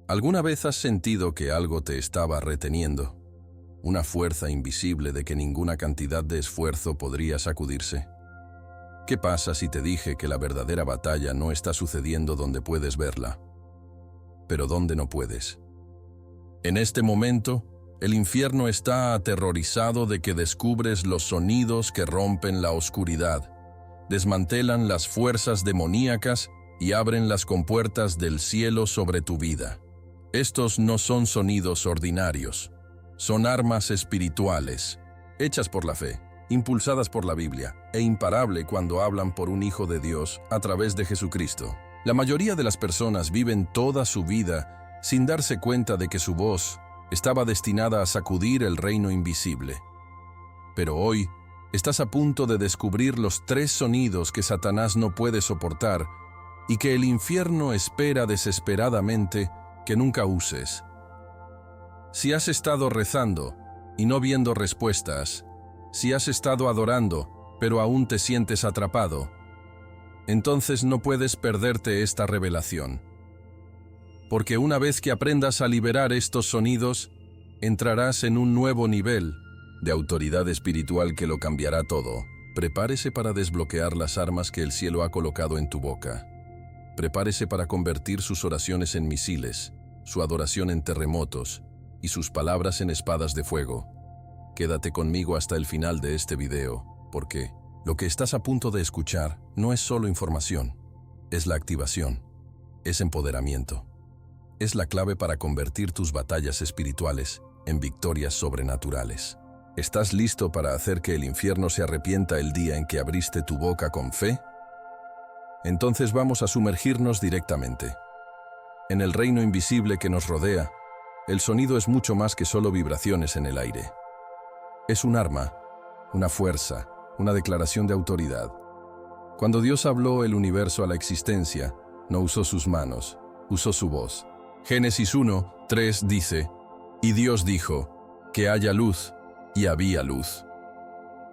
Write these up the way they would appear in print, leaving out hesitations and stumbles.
¿Alguna vez has sentido que algo te estaba reteniendo? Una fuerza invisible de que ninguna cantidad de esfuerzo podría sacudirse. ¿Qué pasa si te dije que la verdadera batalla no está sucediendo donde puedes verla, pero donde no puedes? En este momento, el infierno está aterrorizado de que descubres los sonidos que rompen la oscuridad, desmantelan las fuerzas demoníacas y abren las compuertas del cielo sobre tu vida. Estos no son sonidos ordinarios, son armas espirituales, hechas por la fe, impulsadas por la Biblia, e imparable cuando hablan por un Hijo de Dios a través de Jesucristo. La mayoría de las personas viven toda su vida sin darse cuenta de que su voz estaba destinada a sacudir el reino invisible. Pero hoy, estás a punto de descubrir los 3 sonidos que Satanás no puede soportar y que el infierno espera desesperadamente que nunca uses. Si has estado rezando y no viendo respuestas, si has estado adorando pero aún te sientes atrapado, entonces no puedes perderte esta revelación. Porque una vez que aprendas a liberar estos sonidos, entrarás en un nuevo nivel de autoridad espiritual que lo cambiará todo. Prepárese para desbloquear las armas que el cielo ha colocado en tu boca. Prepárese para convertir sus oraciones en misiles, su adoración en terremotos y sus palabras en espadas de fuego. Quédate conmigo hasta el final de este video, porque lo que estás a punto de escuchar no es solo información, es la activación, es empoderamiento. Es la clave para convertir tus batallas espirituales en victorias sobrenaturales. ¿Estás listo para hacer que el infierno se arrepienta el día en que abriste tu boca con fe? Entonces vamos a sumergirnos directamente. En el reino invisible que nos rodea, el sonido es mucho más que solo vibraciones en el aire. Es un arma, una fuerza, una declaración de autoridad. Cuando Dios habló el universo a la existencia, no usó sus manos, usó su voz. Génesis 1:3 dice, «Y Dios dijo, que haya luz, y había luz».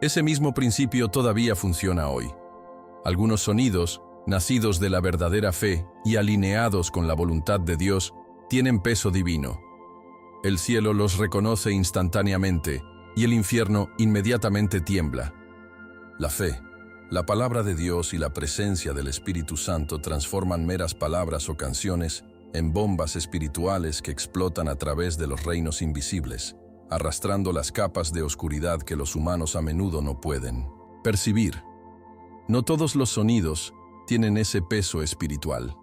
Ese mismo principio todavía funciona hoy. Algunos sonidos, nacidos de la verdadera fe y alineados con la voluntad de Dios, tienen peso divino. El cielo los reconoce instantáneamente y el infierno inmediatamente tiembla. La fe, la palabra de Dios y la presencia del Espíritu Santo transforman meras palabras o canciones en bombas espirituales que explotan a través de los reinos invisibles, arrastrando las capas de oscuridad que los humanos a menudo no pueden percibir. No todos los sonidos tienen ese peso espiritual.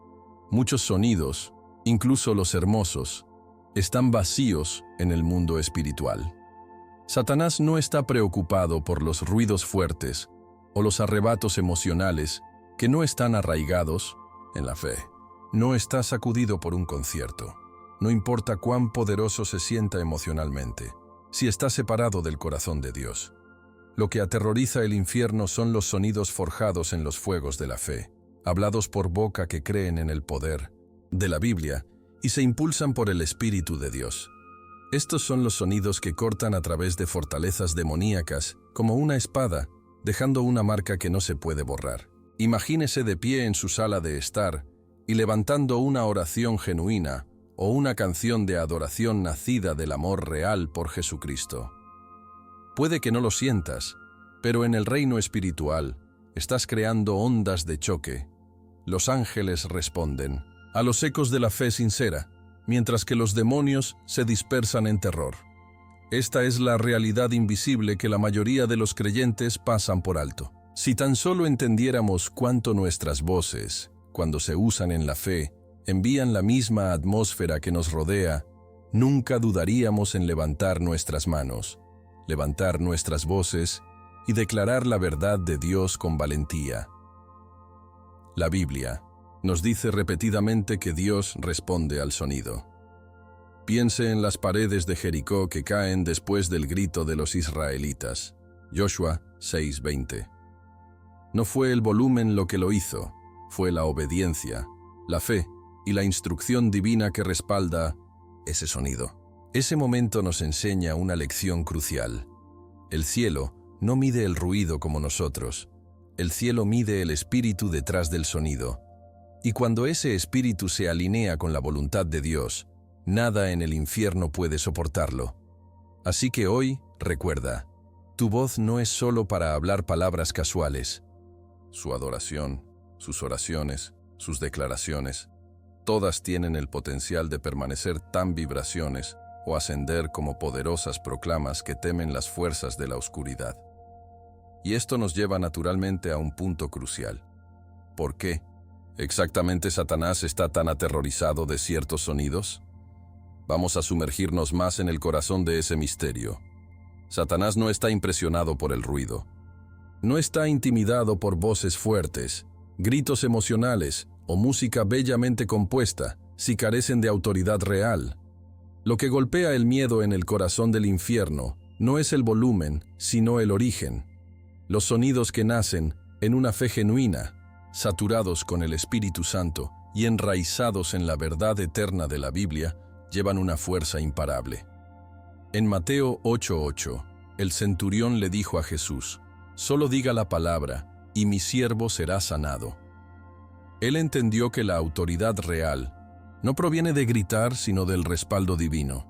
Muchos sonidos, incluso los hermosos, están vacíos en el mundo espiritual. Satanás no está preocupado por los ruidos fuertes o los arrebatos emocionales que no están arraigados en la fe. No está sacudido por un concierto. No importa cuán poderoso se sienta emocionalmente, si está separado del corazón de Dios. Lo que aterroriza el infierno son los sonidos forjados en los fuegos de la fe, hablados por boca que creen en el poder de la Biblia y se impulsan por el Espíritu de Dios. Estos son los sonidos que cortan a través de fortalezas demoníacas como una espada, dejando una marca que no se puede borrar. Imagínese de pie en su sala de estar y levantando una oración genuina o una canción de adoración nacida del amor real por Jesucristo. Puede que no lo sientas, pero en el reino espiritual estás creando ondas de choque. Los ángeles responden a los ecos de la fe sincera, mientras que los demonios se dispersan en terror. Esta es la realidad invisible que la mayoría de los creyentes pasan por alto. Si tan solo entendiéramos cuánto nuestras voces, cuando se usan en la fe, envían la misma atmósfera que nos rodea, nunca dudaríamos en levantar nuestras manos, levantar nuestras voces y declarar la verdad de Dios con valentía. La Biblia nos dice repetidamente que Dios responde al sonido. Piense en las paredes de Jericó que caen después del grito de los israelitas. Joshua 6:20. No fue el volumen lo que lo hizo, fue la obediencia, la fe y la instrucción divina que respalda ese sonido. Ese momento nos enseña una lección crucial. El cielo no mide el ruido como nosotros. El cielo mide el espíritu detrás del sonido. Y cuando ese espíritu se alinea con la voluntad de Dios, Nada en el infierno puede soportarlo. Así que hoy, recuerda, tu voz no es solo para hablar palabras casuales. Su adoración, sus oraciones, sus declaraciones, todas tienen el potencial de permanecer tan vibraciones o ascender como poderosas proclamas que temen las fuerzas de la oscuridad. Y esto nos lleva naturalmente a un punto crucial. ¿Por qué exactamente Satanás está tan aterrorizado de ciertos sonidos? Vamos a sumergirnos más en el corazón de ese misterio. Satanás no está impresionado por el ruido. No está intimidado por voces fuertes, gritos emocionales o música bellamente compuesta si carecen de autoridad real. Lo que golpea el miedo en el corazón del infierno no es el volumen, sino el origen. Los sonidos que nacen en una fe genuina, saturados con el Espíritu Santo y enraizados en la verdad eterna de la Biblia, llevan una fuerza imparable. En Mateo 8:8, el centurión le dijo a Jesús: «Solo diga la palabra, y mi siervo será sanado». Él entendió que la autoridad real no proviene de gritar, sino del respaldo divino.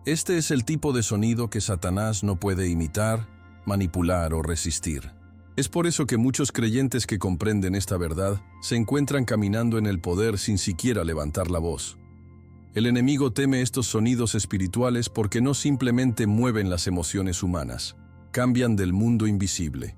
Este es el tipo de sonido que Satanás no puede imitar, manipular o resistir. Es por eso que muchos creyentes que comprenden esta verdad se encuentran caminando en el poder sin siquiera levantar la voz. El enemigo teme estos sonidos espirituales porque no simplemente mueven las emociones humanas, cambian del mundo invisible.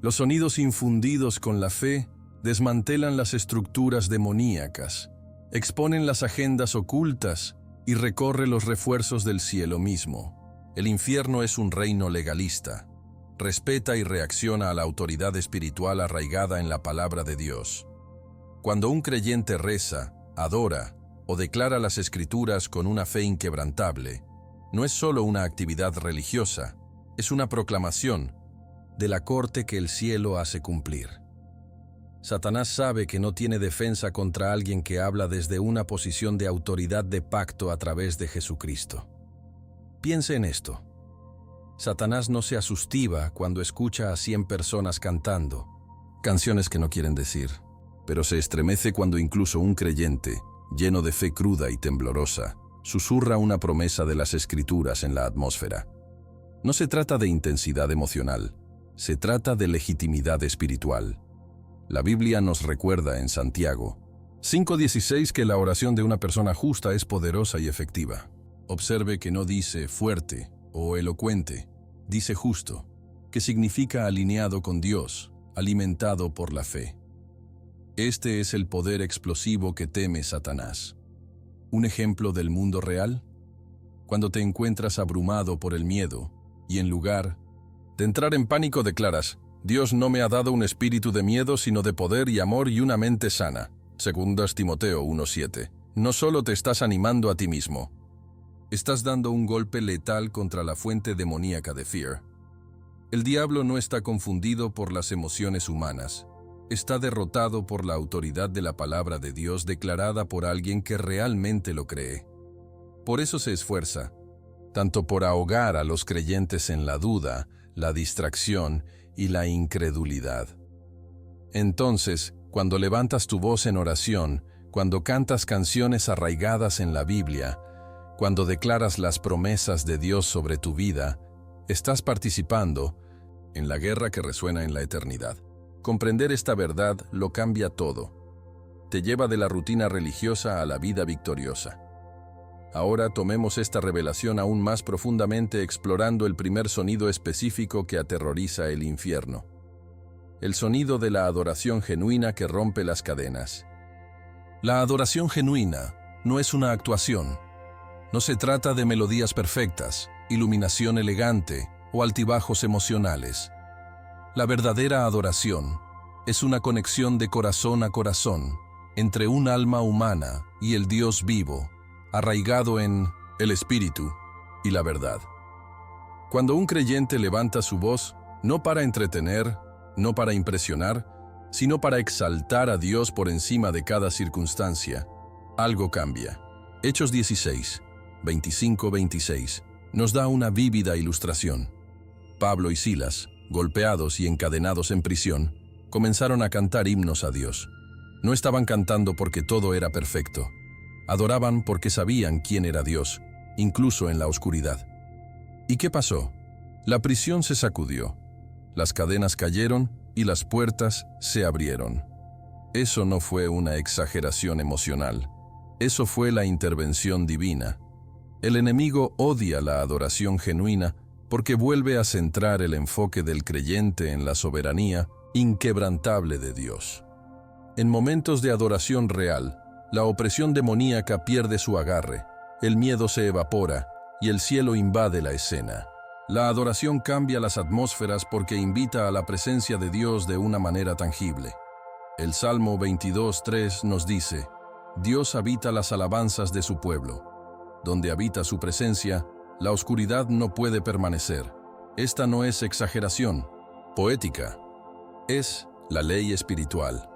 Los sonidos infundidos con la fe desmantelan las estructuras demoníacas, exponen las agendas ocultas y recorre los refuerzos del cielo mismo. El infierno es un reino legalista. Respeta y reacciona a la autoridad espiritual arraigada en la palabra de Dios. Cuando un creyente reza, adora o declara las Escrituras con una fe inquebrantable, no es solo una actividad religiosa, es una proclamación de la corte que el cielo hace cumplir. Satanás sabe que no tiene defensa contra alguien que habla desde una posición de autoridad de pacto a través de Jesucristo. Piense en esto. Satanás no se asustiva cuando escucha a 100 personas cantando canciones que no quieren decir, pero se estremece cuando incluso un creyente, lleno de fe cruda y temblorosa, susurra una promesa de las Escrituras en la atmósfera. No se trata de intensidad emocional, se trata de legitimidad espiritual. La Biblia nos recuerda en Santiago 5:16 que la oración de una persona justa es poderosa y efectiva. Observe que no dice fuerte o elocuente, dice justo, que significa alineado con Dios, alimentado por la fe. Este es el poder explosivo que teme Satanás. ¿Un ejemplo del mundo real? Cuando te encuentras abrumado por el miedo y en lugar de entrar en pánico declaras: «Dios no me ha dado un espíritu de miedo, sino de poder y amor y una mente sana». 2 Timoteo 1:7. No solo te estás animando a ti mismo, estás dando un golpe letal contra la fuente demoníaca de Fear. El diablo no está confundido por las emociones humanas. Está derrotado por la autoridad de la palabra de Dios declarada por alguien que realmente lo cree. Por eso se esfuerza, tanto por ahogar a los creyentes en la duda, la distracción y la incredulidad. Entonces, cuando levantas tu voz en oración, cuando cantas canciones arraigadas en la Biblia, cuando declaras las promesas de Dios sobre tu vida, estás participando en la guerra que resuena en la eternidad. Comprender esta verdad lo cambia todo. Te lleva de la rutina religiosa a la vida victoriosa. Ahora tomemos esta revelación aún más profundamente explorando el primer sonido específico que aterroriza el infierno. El sonido de la adoración genuina que rompe las cadenas. La adoración genuina no es una actuación. No se trata de melodías perfectas, iluminación elegante o altibajos emocionales. La verdadera adoración es una conexión de corazón a corazón entre un alma humana y el Dios vivo, arraigado en el Espíritu y la verdad. Cuando un creyente levanta su voz, no para entretener, no para impresionar, sino para exaltar a Dios por encima de cada circunstancia, algo cambia. Hechos 16, 25-26, nos da una vívida ilustración. Pablo y Silas, golpeados y encadenados en prisión, comenzaron a cantar himnos a Dios. No estaban cantando porque todo era perfecto. Adoraban porque sabían quién era Dios, incluso en la oscuridad. ¿Y qué pasó? La prisión se sacudió, las cadenas cayeron y las puertas se abrieron. Eso no fue una exageración emocional, eso fue la intervención divina. El enemigo odia la adoración genuina porque vuelve a centrar el enfoque del creyente en la soberanía inquebrantable de Dios. En momentos de adoración real, la opresión demoníaca pierde su agarre, el miedo se evapora y el cielo invade la escena. La adoración cambia las atmósferas porque invita a la presencia de Dios de una manera tangible. El Salmo 22:3 nos dice: Dios habita las alabanzas de su pueblo. Donde habita su presencia, la oscuridad no puede permanecer. Esta no es exageración poética, es la ley espiritual.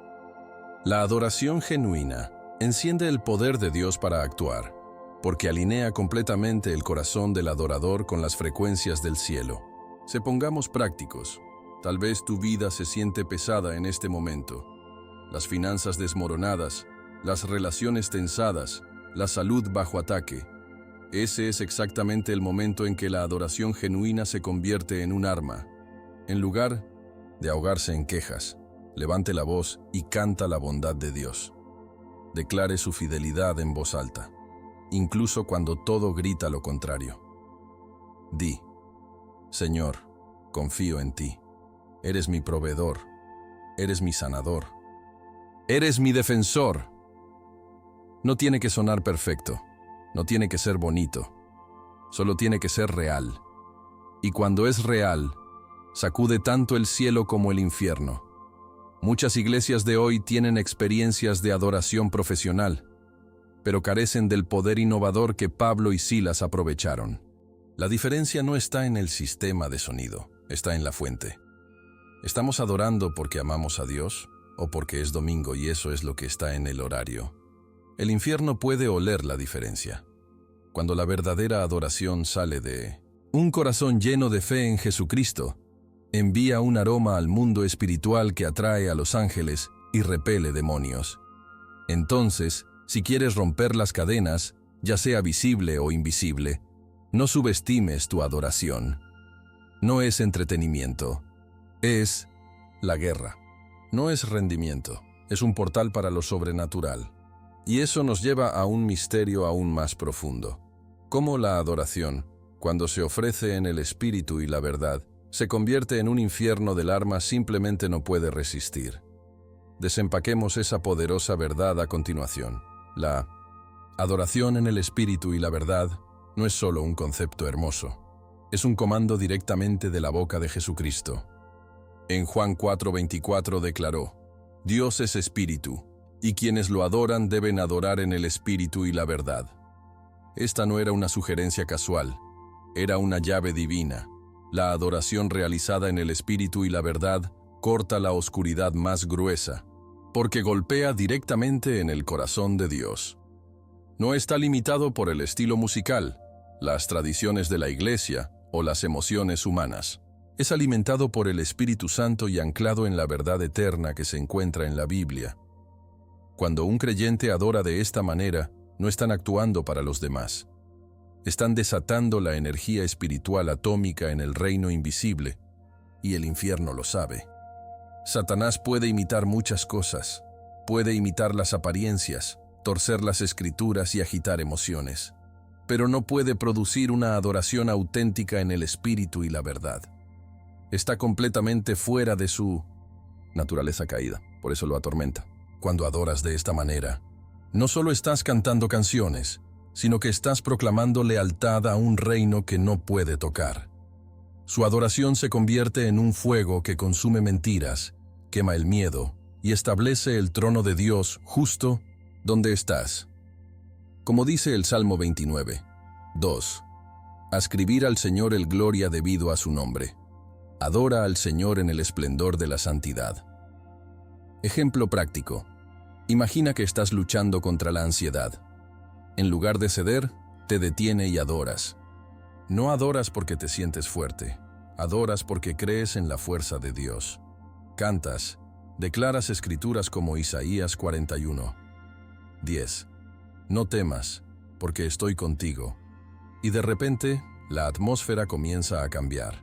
La adoración genuina enciende el poder de Dios para actuar, porque alinea completamente el corazón del adorador con las frecuencias del cielo. Pongamos prácticos. Tal vez tu vida se siente pesada en este momento. Las finanzas desmoronadas, las relaciones tensadas, la salud bajo ataque. Ese es exactamente el momento en que la adoración genuina se convierte en un arma. En lugar de ahogarse en quejas, levante la voz y canta la bondad de Dios. Declare su fidelidad en voz alta, incluso cuando todo grita lo contrario. Di: Señor, confío en ti. Eres mi proveedor, eres mi sanador, eres mi defensor. No tiene que sonar perfecto, no tiene que ser bonito, solo tiene que ser real. Y cuando es real, sacude tanto el cielo como el infierno. Muchas iglesias de hoy tienen experiencias de adoración profesional, pero carecen del poder innovador que Pablo y Silas aprovecharon. La diferencia no está en el sistema de sonido, está en la fuente. ¿Estamos adorando porque amamos a Dios o porque es domingo y eso es lo que está en el horario? El infierno puede oler la diferencia. Cuando la verdadera adoración sale de un corazón lleno de fe en Jesucristo, envía un aroma al mundo espiritual que atrae a los ángeles y repele demonios. Entonces, si quieres romper las cadenas, ya sea visible o invisible, no subestimes tu adoración. No es entretenimiento, es la guerra. No es rendimiento, es un portal para lo sobrenatural. Y eso nos lleva a un misterio aún más profundo. Cómo la adoración, cuando se ofrece en el espíritu y la verdad, se convierte en un infierno del alma simplemente no puede resistir. Desempaquemos esa poderosa verdad a continuación. La adoración en el espíritu y la verdad no es solo un concepto hermoso, es un comando directamente de la boca de Jesucristo. En Juan 4:24 declaró: Dios es espíritu, y quienes lo adoran deben adorar en el espíritu y la verdad. Esta no era una sugerencia casual, era una llave divina. La adoración realizada en el espíritu y la verdad corta la oscuridad más gruesa, porque golpea directamente en el corazón de Dios. No está limitado por el estilo musical, las tradiciones de la iglesia o las emociones humanas. Es alimentado por el Espíritu Santo y anclado en la verdad eterna que se encuentra en la Biblia. Cuando un creyente adora de esta manera, no están actuando para los demás. Están desatando la energía espiritual atómica en el reino invisible, y el infierno lo sabe. Satanás puede imitar muchas cosas. Puede imitar las apariencias, torcer las escrituras y agitar emociones. Pero no puede producir una adoración auténtica en el espíritu y la verdad. Está completamente fuera de su naturaleza caída, por eso lo atormenta. Cuando adoras de esta manera, no solo estás cantando canciones, sino que estás proclamando lealtad a un reino que no puede tocar. Su adoración se convierte en un fuego que consume mentiras, quema el miedo y establece el trono de Dios justo donde estás. Como dice el Salmo 29:2, ascribir al Señor el gloria debido a su nombre. Adora al Señor en el esplendor de la santidad. Ejemplo práctico. Imagina que estás luchando contra la ansiedad. En lugar de ceder, te detiene y adoras. No adoras porque te sientes fuerte, adoras porque crees en la fuerza de Dios. Cantas, declaras escrituras como Isaías 41:10. no temas, porque estoy contigo. Y de repente, la atmósfera comienza a cambiar.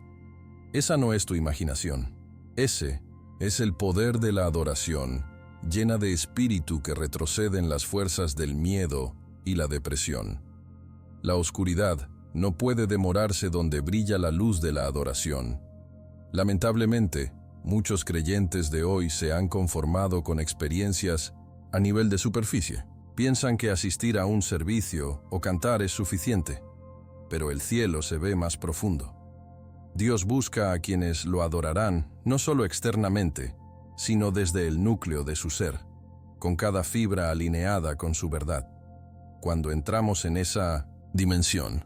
Esa no es tu imaginación. Ese es el poder de la adoración, llena de espíritu que retrocede en las fuerzas del miedo y la depresión. La oscuridad no puede demorarse donde brilla la luz de la adoración. Lamentablemente, muchos creyentes de hoy se han conformado con experiencias a nivel de superficie. Piensan que asistir a un servicio o cantar es suficiente, pero el cielo se ve más profundo. Dios busca a quienes lo adorarán no solo externamente, sino desde el núcleo de su ser, con cada fibra alineada con su verdad. Cuando entramos en esa dimensión,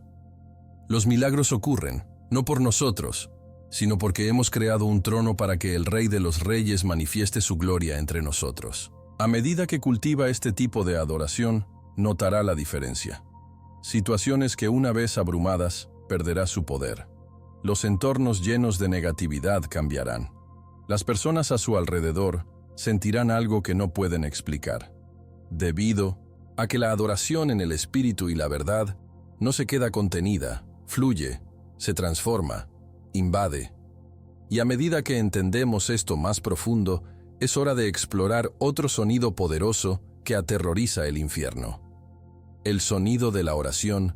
los milagros ocurren, no por nosotros, sino porque hemos creado un trono para que el Rey de los Reyes manifieste su gloria entre nosotros. A medida que cultiva este tipo de adoración, notará la diferencia. Situaciones que una vez abrumadas, perderá su poder. Los entornos llenos de negatividad cambiarán. Las personas a su alrededor sentirán algo que no pueden explicar, debido a que la adoración en el espíritu y la verdad no se queda contenida, fluye, se transforma, invade. Y a medida que entendemos esto más profundo, es hora de explorar otro sonido poderoso que aterroriza el infierno. El sonido de la oración,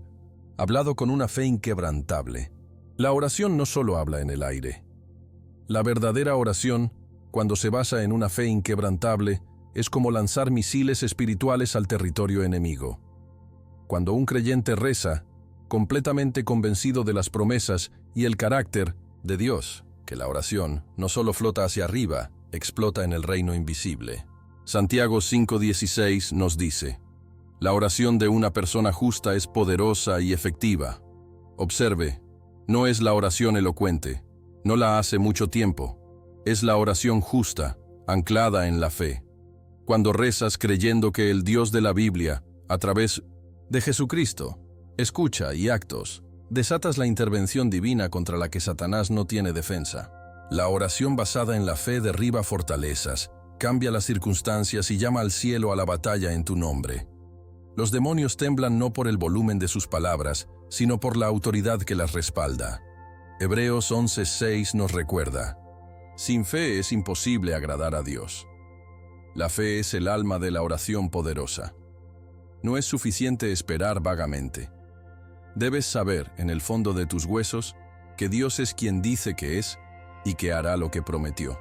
hablado con una fe inquebrantable. La oración no solo habla en el aire. La verdadera oración, cuando se basa en una fe inquebrantable, es como lanzar misiles espirituales al territorio enemigo. Cuando un creyente reza, completamente convencido de las promesas y el carácter de Dios, que la oración no solo flota hacia arriba, explota en el reino invisible. Santiago 5:16 nos dice: la oración de una persona justa es poderosa y efectiva. Observe, no es la oración elocuente, no la hace mucho tiempo, es la oración justa, anclada en la fe. Cuando rezas creyendo que el Dios de la Biblia, a través de Jesucristo, escucha y actos, desatas la intervención divina contra la que Satanás no tiene defensa. La oración basada en la fe derriba fortalezas, cambia las circunstancias y llama al cielo a la batalla en tu nombre. Los demonios temblan no por el volumen de sus palabras, sino por la autoridad que las respalda. Hebreos 11:6 nos recuerda: sin fe es imposible agradar a Dios. La fe es el alma de la oración poderosa. No es suficiente esperar vagamente. Debes saber, en el fondo de tus huesos, que Dios es quien dice que es y que hará lo que prometió.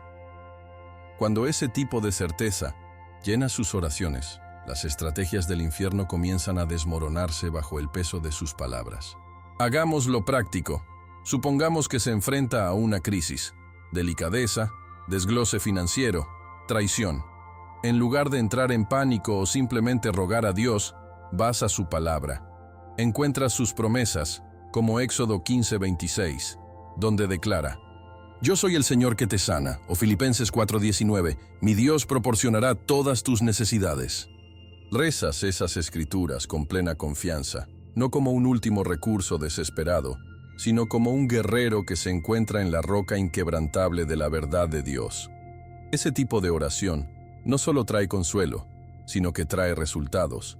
Cuando ese tipo de certeza llena sus oraciones, las estrategias del infierno comienzan a desmoronarse bajo el peso de sus palabras. Hagámoslo práctico. Supongamos que se enfrenta a una crisis, delicadeza, desglose financiero, traición. En lugar de entrar en pánico o simplemente rogar a Dios, vas a su palabra. Encuentras sus promesas, como Éxodo 15:26, donde declara: yo soy el Señor que te sana, o Filipenses 4:19, mi Dios proporcionará todas tus necesidades. Rezas esas escrituras con plena confianza, no como un último recurso desesperado, sino como un guerrero que se encuentra en la roca inquebrantable de la verdad de Dios. Ese tipo de oración no solo trae consuelo, sino que trae resultados.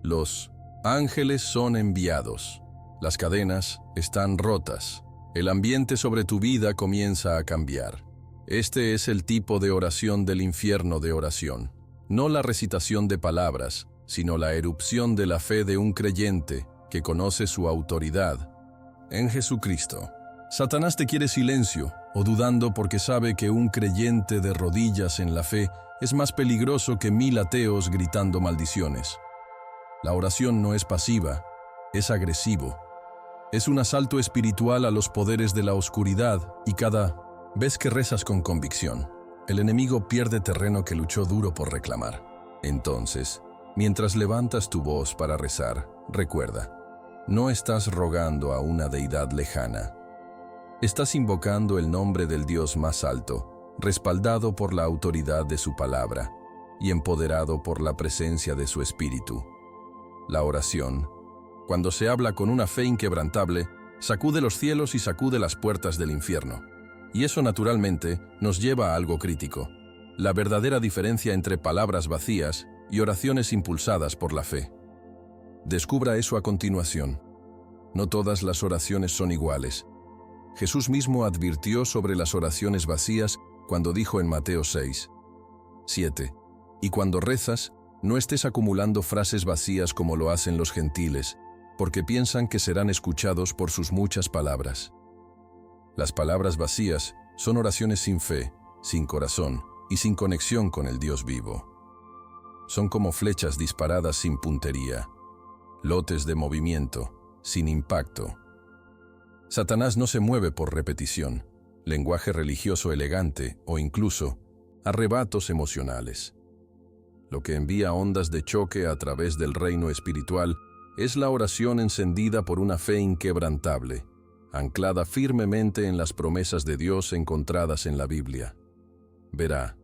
Los ángeles son enviados, las cadenas están rotas, el ambiente sobre tu vida comienza a cambiar. Este es el tipo de oración del infierno de oración. No la recitación de palabras, sino la erupción de la fe de un creyente que conoce su autoridad en Jesucristo. Satanás te quiere silencio o dudando porque sabe que un creyente de rodillas en la fe es más peligroso que 1000 ateos gritando maldiciones. La oración no es pasiva, es agresivo. Es un asalto espiritual a los poderes de la oscuridad y cada vez que rezas con convicción, el enemigo pierde terreno que luchó duro por reclamar. Entonces, mientras levantas tu voz para rezar, recuerda, no estás rogando a una deidad lejana. Estás invocando el nombre del Dios más alto, respaldado por la autoridad de su palabra y empoderado por la presencia de su espíritu. La oración, cuando se habla con una fe inquebrantable, sacude los cielos y sacude las puertas del infierno. Y eso naturalmente nos lleva a algo crítico: la verdadera diferencia entre palabras vacías y oraciones impulsadas por la fe. Descubra eso a continuación. No todas las oraciones son iguales. Jesús mismo advirtió sobre las oraciones vacías cuando dijo en Mateo 6, 7, «Y cuando rezas, no estés acumulando frases vacías como lo hacen los gentiles, porque piensan que serán escuchados por sus muchas palabras». Las palabras vacías son oraciones sin fe, sin corazón y sin conexión con el Dios vivo. Son como flechas disparadas sin puntería, lotes de movimiento, sin impacto. Satanás no se mueve por repetición, lenguaje religioso elegante o incluso arrebatos emocionales. Lo que envía ondas de choque a través del reino espiritual es la oración encendida por una fe inquebrantable, anclada firmemente en las promesas de Dios encontradas en la Biblia. Verá,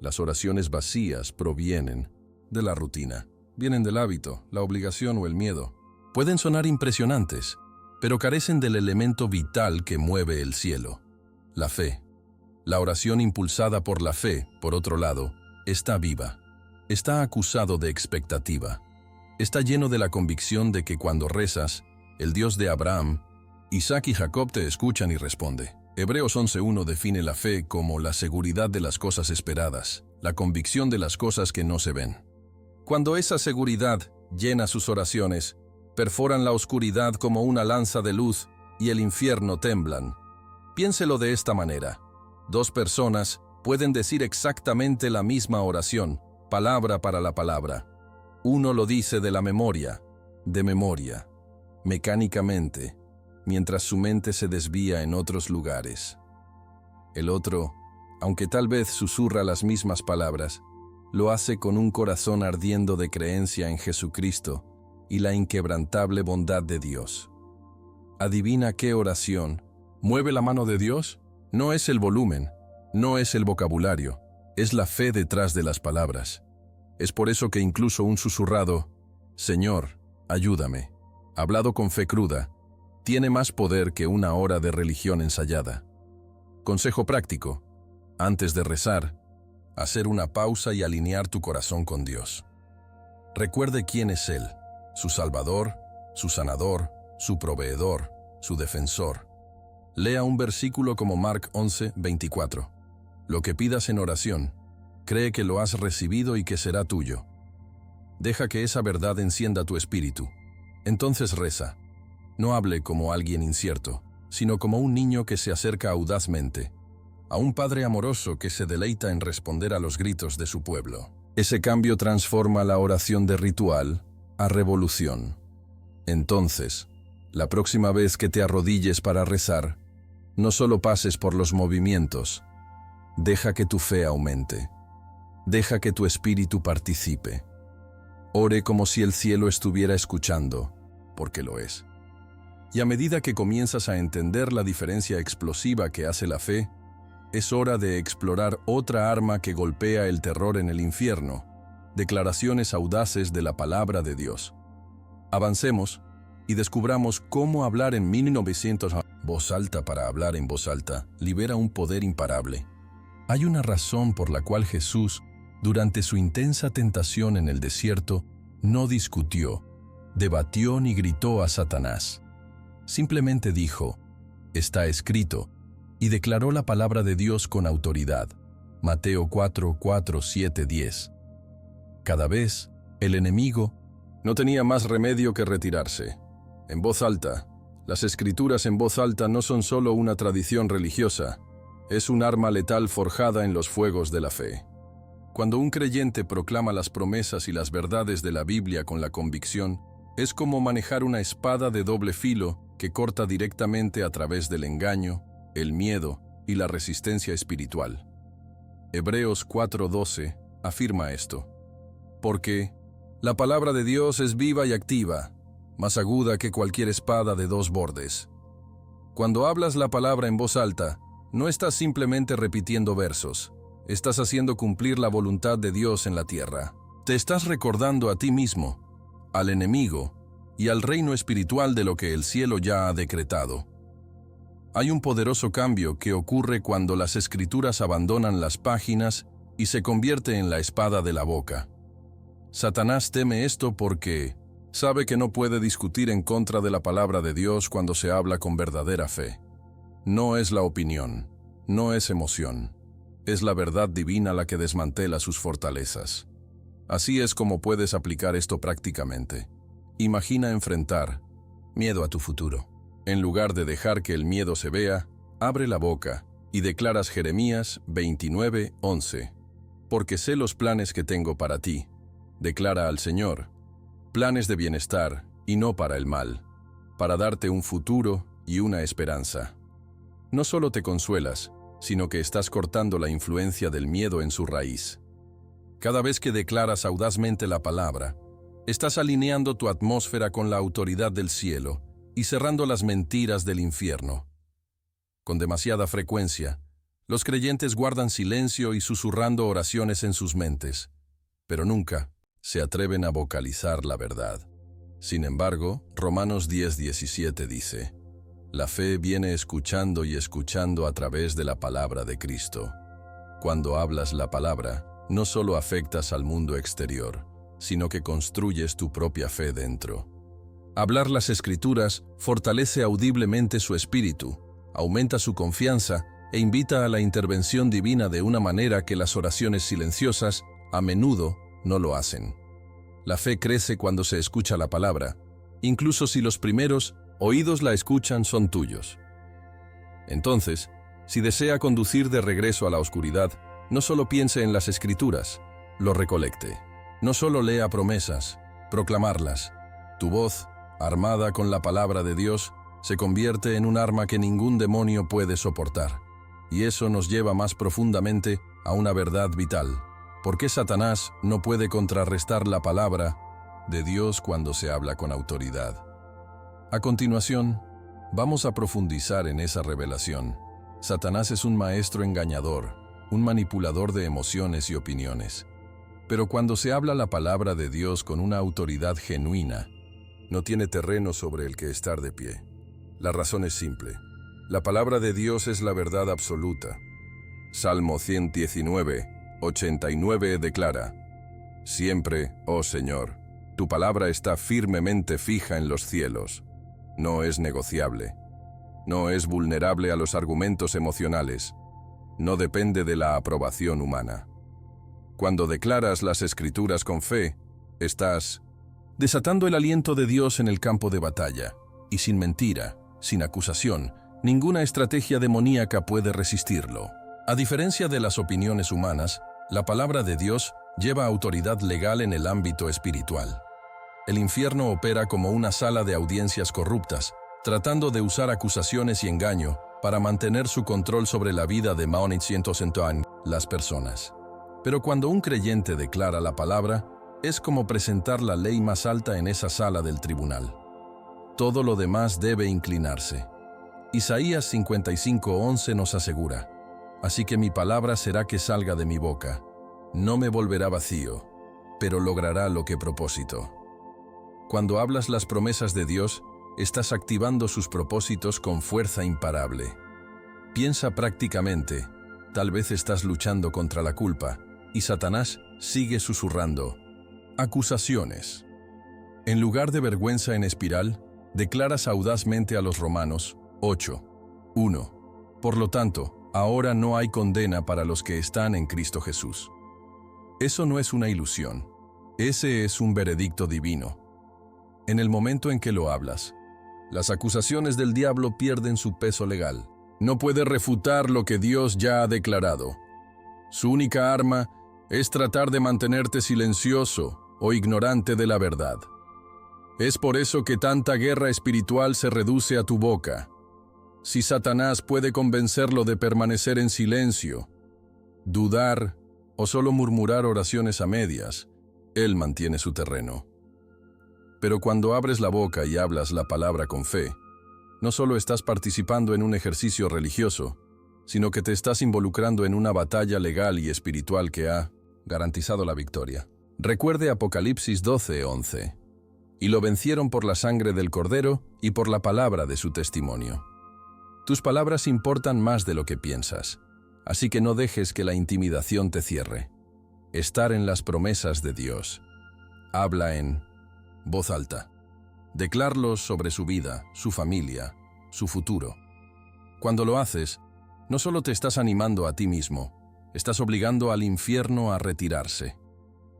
las oraciones vacías provienen de la rutina, vienen del hábito, la obligación o el miedo. Pueden sonar impresionantes, pero carecen del elemento vital que mueve el cielo, la fe. La oración impulsada por la fe, por otro lado, está viva, está acusado de expectativa, está lleno de la convicción de que cuando rezas, el Dios de Abraham, Isaac y Jacob te escuchan y responde. Hebreos 11:1 define la fe como la seguridad de las cosas esperadas, la convicción de las cosas que no se ven. Cuando esa seguridad llena sus oraciones, perforan la oscuridad como una lanza de luz y el infierno temblan. Piénselo de esta manera. Dos personas pueden decir exactamente la misma oración, palabra para la palabra. Uno lo dice de memoria, mecánicamente, mientras su mente se desvía en otros lugares. El otro, aunque tal vez susurra las mismas palabras, lo hace con un corazón ardiendo de creencia en Jesucristo y la inquebrantable bondad de Dios. ¿Adivina qué oración mueve la mano de Dios? No es el volumen, no es el vocabulario, es la fe detrás de las palabras. Es por eso que incluso un susurrado, «Señor, ayúdame», hablado con fe cruda, tiene más poder que una hora de religión ensayada. Consejo práctico: antes de rezar, hacer una pausa y alinear tu corazón con Dios. Recuerde quién es Él, su Salvador, su Sanador, su Proveedor, su Defensor. Lea un versículo como Marc 11:24. Lo que pidas en oración, cree que lo has recibido y que será tuyo. Deja que esa verdad encienda tu espíritu. Entonces reza. No hable como alguien incierto, sino como un niño que se acerca audazmente, a un padre amoroso que se deleita en responder a los gritos de su pueblo. Ese cambio transforma la oración de ritual a revolución. Entonces, la próxima vez que te arrodilles para rezar, no solo pases por los movimientos, deja que tu fe aumente, deja que tu espíritu participe. Ore como si el cielo estuviera escuchando, porque lo es. Y a medida que comienzas a entender la diferencia explosiva que hace la fe, es hora de explorar otra arma que golpea el terror en el infierno: declaraciones audaces de la palabra de Dios. Avancemos y descubramos cómo hablar en 1900. Voz alta. Para hablar en voz alta libera un poder imparable. Hay una razón por la cual Jesús, durante su intensa tentación en el desierto, no discutió, debatió ni gritó a Satanás. Simplemente dijo, «Está escrito», y declaró la palabra de Dios con autoridad. Mateo 4:4, 7, 10. Cada vez, el enemigo no tenía más remedio que retirarse. En voz alta. Las escrituras en voz alta no son solo una tradición religiosa, es un arma letal forjada en los fuegos de la fe. Cuando un creyente proclama las promesas y las verdades de la Biblia con la convicción, es como manejar una espada de doble filo que corta directamente a través del engaño, el miedo y la resistencia espiritual. Hebreos 4:12 afirma esto. Porque la palabra de Dios es viva y activa, más aguda que cualquier espada de dos bordes. Cuando hablas la palabra en voz alta, no estás simplemente repitiendo versos, estás haciendo cumplir la voluntad de Dios en la tierra. Te estás recordando a ti mismo, al enemigo y al reino espiritual de lo que el cielo ya ha decretado. Hay un poderoso cambio que ocurre cuando las escrituras abandonan las páginas y se convierte en la espada de la boca. Satanás teme esto porque sabe que no puede discutir en contra de la palabra de Dios cuando se habla con verdadera fe. No es la opinión, no es emoción, es la verdad divina la que desmantela sus fortalezas. Así es como puedes aplicar esto prácticamente. Imagina enfrentar miedo a tu futuro. En lugar de dejar que el miedo se vea, abre la boca y declaras Jeremías 29:11. Porque sé los planes que tengo para ti, declara al Señor, planes de bienestar y no para el mal, para darte un futuro y una esperanza. No solo te consuelas, sino que estás cortando la influencia del miedo en su raíz. Cada vez que declaras audazmente la palabra, estás alineando tu atmósfera con la autoridad del cielo y cerrando las mentiras del infierno. Con demasiada frecuencia, los creyentes guardan silencio y susurrando oraciones en sus mentes, pero nunca se atreven a vocalizar la verdad. Sin embargo, Romanos 10:17 dice, la fe viene escuchando y escuchando a través de la palabra de Cristo. Cuando hablas la palabra, no solo afectas al mundo exterior, sino que construyes tu propia fe dentro. Hablar las Escrituras fortalece audiblemente su espíritu, aumenta su confianza e invita a la intervención divina de una manera que las oraciones silenciosas, a menudo, no lo hacen. La fe crece cuando se escucha la palabra, incluso si los primeros oídos la escuchan son tuyos. Entonces, si desea conducir de regreso a la oscuridad, no solo piense en las Escrituras, lo recolecte. No solo lea promesas, proclamarlas. Tu voz, armada con la palabra de Dios, se convierte en un arma que ningún demonio puede soportar. Y eso nos lleva más profundamente a una verdad vital. ¿Por qué Satanás no puede contrarrestar la palabra de Dios cuando se habla con autoridad? A continuación, vamos a profundizar en esa revelación. Satanás es un maestro engañador, un manipulador de emociones y opiniones. Pero cuando se habla la palabra de Dios con una autoridad genuina, no tiene terreno sobre el que estar de pie. La razón es simple. La palabra de Dios es la verdad absoluta. Salmo 119:89 declara, siempre, oh Señor, tu palabra está firmemente fija en los cielos. No es negociable. No es vulnerable a los argumentos emocionales. No depende de la aprobación humana. Cuando declaras las Escrituras con fe, estás desatando el aliento de Dios en el campo de batalla, y sin mentira, sin acusación, ninguna estrategia demoníaca puede resistirlo. A diferencia de las opiniones humanas, la palabra de Dios lleva autoridad legal en el ámbito espiritual. El infierno opera como una sala de audiencias corruptas, tratando de usar acusaciones y engaño para mantener su control sobre la vida de las personas. Pero cuando un creyente declara la palabra, es como presentar la ley más alta en esa sala del tribunal. Todo lo demás debe inclinarse. Isaías 55:11 nos asegura, así que mi palabra será que salga de mi boca. No me volverá vacío, pero logrará lo que propósito. Cuando hablas las promesas de Dios, estás activando sus propósitos con fuerza imparable. Piensa prácticamente, tal vez estás luchando contra la culpa, y Satanás sigue susurrando. Acusaciones. En lugar de vergüenza en espiral, declaras audazmente a los Romanos 8:1. Por lo tanto, ahora no hay condena para los que están en Cristo Jesús. Eso no es una ilusión. Ese es un veredicto divino. En el momento en que lo hablas, las acusaciones del diablo pierden su peso legal. No puede refutar lo que Dios ya ha declarado. Su única arma es tratar de mantenerte silencioso o ignorante de la verdad. Es por eso que tanta guerra espiritual se reduce a tu boca. Si Satanás puede convencerlo de permanecer en silencio, dudar o solo murmurar oraciones a medias, él mantiene su terreno. Pero cuando abres la boca y hablas la palabra con fe, no solo estás participando en un ejercicio religioso, sino que te estás involucrando en una batalla legal y espiritual que ha garantizado la victoria. Recuerde Apocalipsis 12:11. Y lo vencieron por la sangre del Cordero y por la palabra de su testimonio. Tus palabras importan más de lo que piensas, así que no dejes que la intimidación te cierre. Estar en las promesas de Dios. habla en voz alta. Decláralo sobre su vida, su familia, su futuro. Cuando lo haces, no solo te estás animando a ti mismo, estás obligando al infierno a retirarse.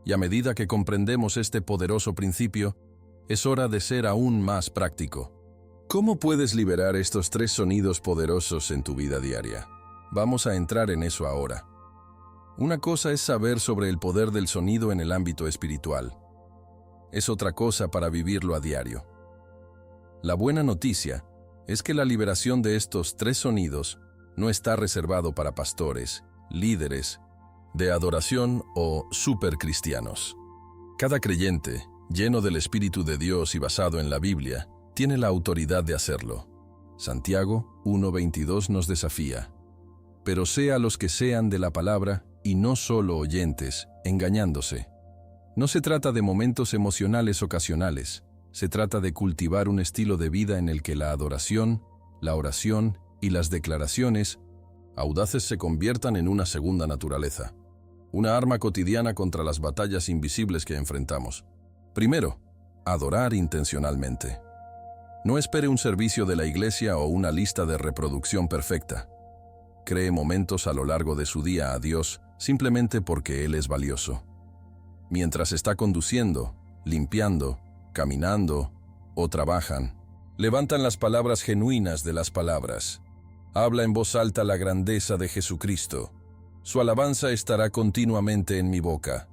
Y a medida que comprendemos este poderoso principio, es hora de ser aún más práctico. ¿Cómo puedes liberar estos 3 sonidos poderosos en tu vida diaria? Vamos a entrar en eso ahora. Una cosa es saber sobre el poder del sonido en el ámbito espiritual. Es otra cosa para vivirlo a diario. La buena noticia es que la liberación de estos 3 sonidos no está reservado para pastores, líderes de adoración o supercristianos. Cada creyente, lleno del Espíritu de Dios y basado en la Biblia, tiene la autoridad de hacerlo. Santiago 1:22 nos desafía. Pero sea los que sean de la palabra y no solo oyentes, engañándose. No se trata de momentos emocionales ocasionales, se trata de cultivar un estilo de vida en el que la adoración, la oración y las declaraciones audaces se conviertan en una segunda naturaleza, una arma cotidiana contra las batallas invisibles que enfrentamos. Primero, adorar intencionalmente. No espere un servicio de la iglesia o una lista de reproducción perfecta. Cree momentos a lo largo de su día a Dios simplemente porque Él es valioso. Mientras está conduciendo, limpiando, caminando o trabajan, levantan las palabras genuinas de las palabras. Habla en voz alta la grandeza de Jesucristo. Su alabanza estará continuamente en mi boca.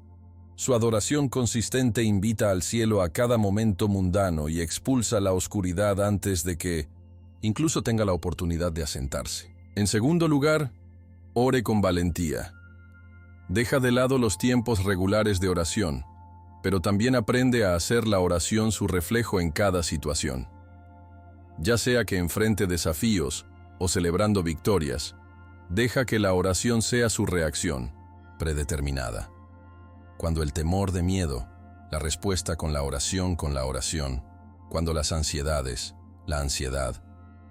Su adoración consistente invita al cielo a cada momento mundano y expulsa la oscuridad antes de que incluso tenga la oportunidad de asentarse. En segundo lugar, ore con valentía. Deja de lado los tiempos regulares de oración, pero también aprende a hacer la oración su reflejo en cada situación. Ya sea que enfrente desafíos o celebrando victorias, deja que la oración sea su reacción, predeterminada. Cuando el temor de miedo, la respuesta con la oración. Cuando las ansiedades, la ansiedad,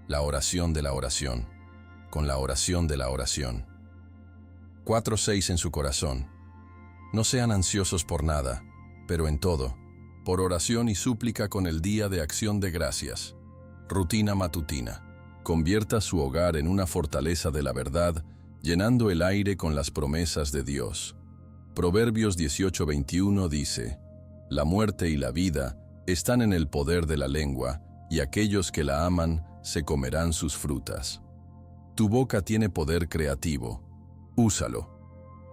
la oración de la oración, con la oración de la oración. 4:6 en su corazón. No sean ansiosos por nada, pero en todo, por oración y súplica con el día de acción de gracias. Rutina matutina. Convierta su hogar en una fortaleza de la verdad, llenando el aire con las promesas de Dios. Proverbios 18:21 dice: La muerte y la vida están en el poder de la lengua, y aquellos que la aman se comerán sus frutas. Tu boca tiene poder creativo. Úsalo.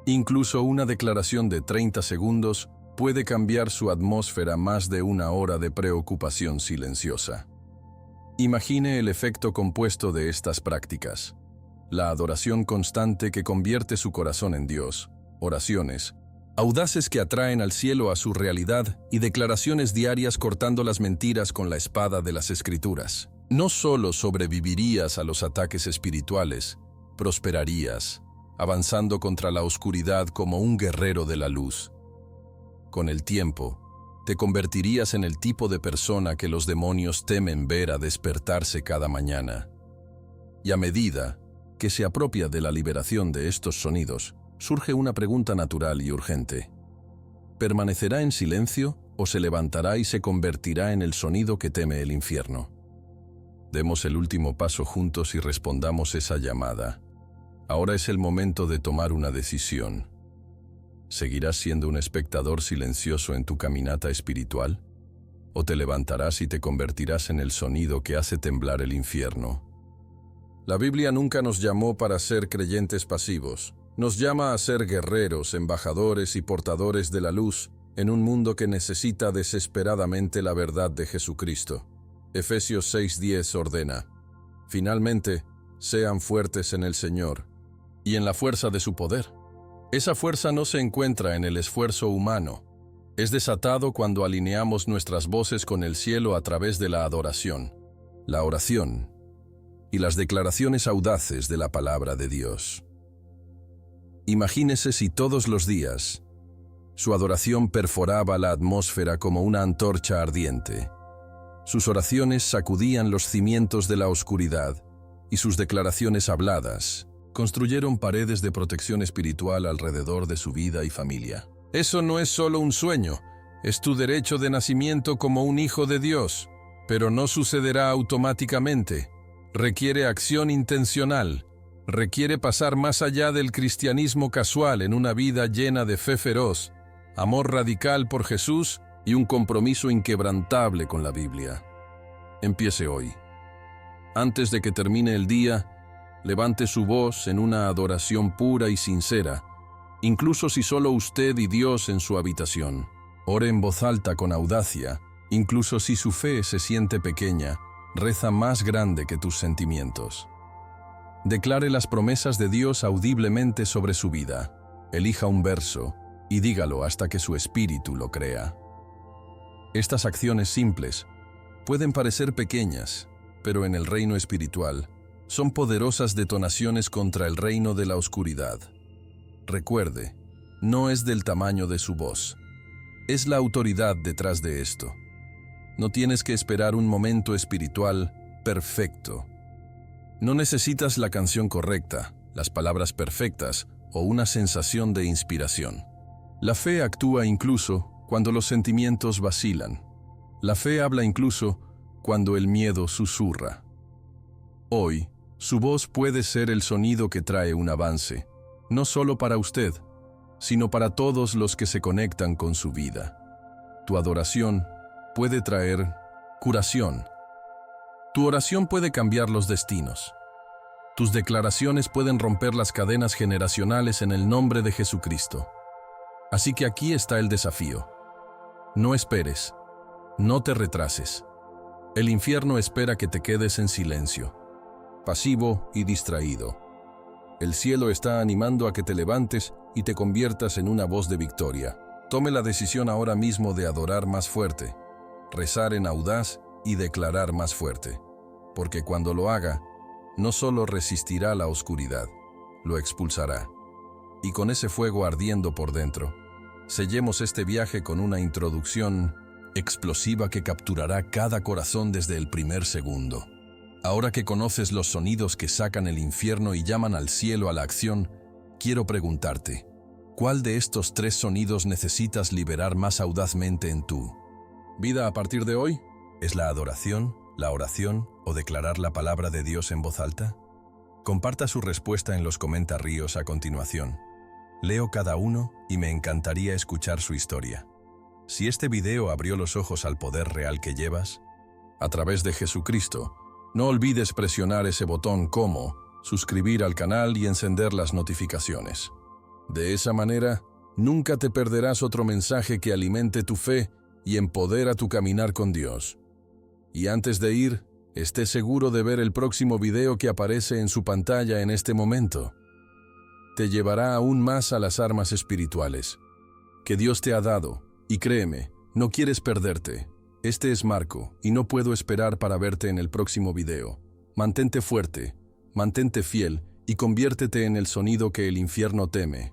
Incluso una declaración de 30 segundos puede cambiar su atmósfera más de una hora de preocupación silenciosa. Imagine el efecto compuesto de estas prácticas. La adoración constante que convierte su corazón en Dios, oraciones audaces que atraen al cielo a su realidad y declaraciones diarias cortando las mentiras con la espada de las Escrituras. No solo sobrevivirías a los ataques espirituales, prosperarías, avanzando contra la oscuridad como un guerrero de la luz. Con el tiempo, te convertirías en el tipo de persona que los demonios temen ver a despertarse cada mañana. Y a medida que se apropia de la liberación de estos sonidos, surge una pregunta natural y urgente. ¿Permanecerá en silencio o se levantará y se convertirá en el sonido que teme el infierno? Demos el último paso juntos y respondamos esa llamada. Ahora es el momento de tomar una decisión. ¿Seguirás siendo un espectador silencioso en tu caminata espiritual? ¿O te levantarás y te convertirás en el sonido que hace temblar el infierno? La Biblia nunca nos llamó para ser creyentes pasivos. Nos llama a ser guerreros, embajadores y portadores de la luz en un mundo que necesita desesperadamente la verdad de Jesucristo. Efesios 6:10 ordena: Finalmente, sean fuertes en el Señor y en la fuerza de su poder. Esa fuerza no se encuentra en el esfuerzo humano. Es desatado cuando alineamos nuestras voces con el cielo a través de la adoración, la oración y las declaraciones audaces de la palabra de Dios. Imagínese si todos los días su adoración perforaba la atmósfera como una antorcha ardiente. Sus oraciones sacudían los cimientos de la oscuridad y sus declaraciones habladas construyeron paredes de protección espiritual alrededor de su vida y familia. Eso no es solo un sueño, Es tu derecho de nacimiento como un hijo de Dios, pero no sucederá automáticamente. Requiere acción intencional. Requiere pasar más allá del cristianismo casual en una vida llena de fe feroz, amor radical por Jesús y un compromiso inquebrantable con la Biblia. Empiece hoy. Antes de que termine el día, levante su voz en una adoración pura y sincera, incluso si solo usted y Dios en su habitación. Ore en voz alta con audacia, incluso si su fe se siente pequeña, reza más grande que tus sentimientos. Declare las promesas de Dios audiblemente sobre su vida. Elija un verso y dígalo hasta que su espíritu lo crea. Estas acciones simples pueden parecer pequeñas, pero en el reino espiritual son poderosas detonaciones contra el reino de la oscuridad. Recuerde, no es del tamaño de su voz, es la autoridad detrás de esto. No tienes que esperar un momento espiritual perfecto. No necesitas la canción correcta, las palabras perfectas o una sensación de inspiración. La fe actúa incluso cuando los sentimientos vacilan. La fe habla incluso cuando el miedo susurra. Hoy, su voz puede ser el sonido que trae un avance, no solo para usted, sino para todos los que se conectan con su vida. Tu adoración puede traer curación. Tu oración puede cambiar los destinos. Tus declaraciones pueden romper las cadenas generacionales en el nombre de Jesucristo. Así que aquí está el desafío. No esperes. No te retrases. El infierno espera que te quedes en silencio, pasivo y distraído. El cielo está animando a que te levantes y te conviertas en una voz de victoria. Tome la decisión ahora mismo de adorar más fuerte, rezar en audaz y declarar más fuerte. Porque cuando lo haga, no solo resistirá la oscuridad, lo expulsará. Y con ese fuego ardiendo por dentro, sellemos este viaje con una introducción explosiva que capturará cada corazón desde el primer segundo. Ahora que conoces los sonidos que sacan el infierno y llaman al cielo a la acción, quiero preguntarte, ¿cuál de estos 3 sonidos necesitas liberar más audazmente en tu vida a partir de hoy? ¿Es la adoración, la oración o declarar la palabra de Dios en voz alta? Comparta su respuesta en los comentarios a continuación. Leo cada uno y me encantaría escuchar su historia. Si este video abrió los ojos al poder real que llevas, a través de Jesucristo, no olvides presionar ese botón como suscribir al canal y encender las notificaciones. De esa manera, nunca te perderás otro mensaje que alimente tu fe y empodera tu caminar con Dios. Y antes de ir, esté seguro de ver el próximo video que aparece en su pantalla en este momento. Te llevará aún más a las armas espirituales que Dios te ha dado, y créeme, no quieres perderte. Este es Marco, y no puedo esperar para verte en el próximo video. Mantente fuerte, mantente fiel, y conviértete en el sonido que el infierno teme.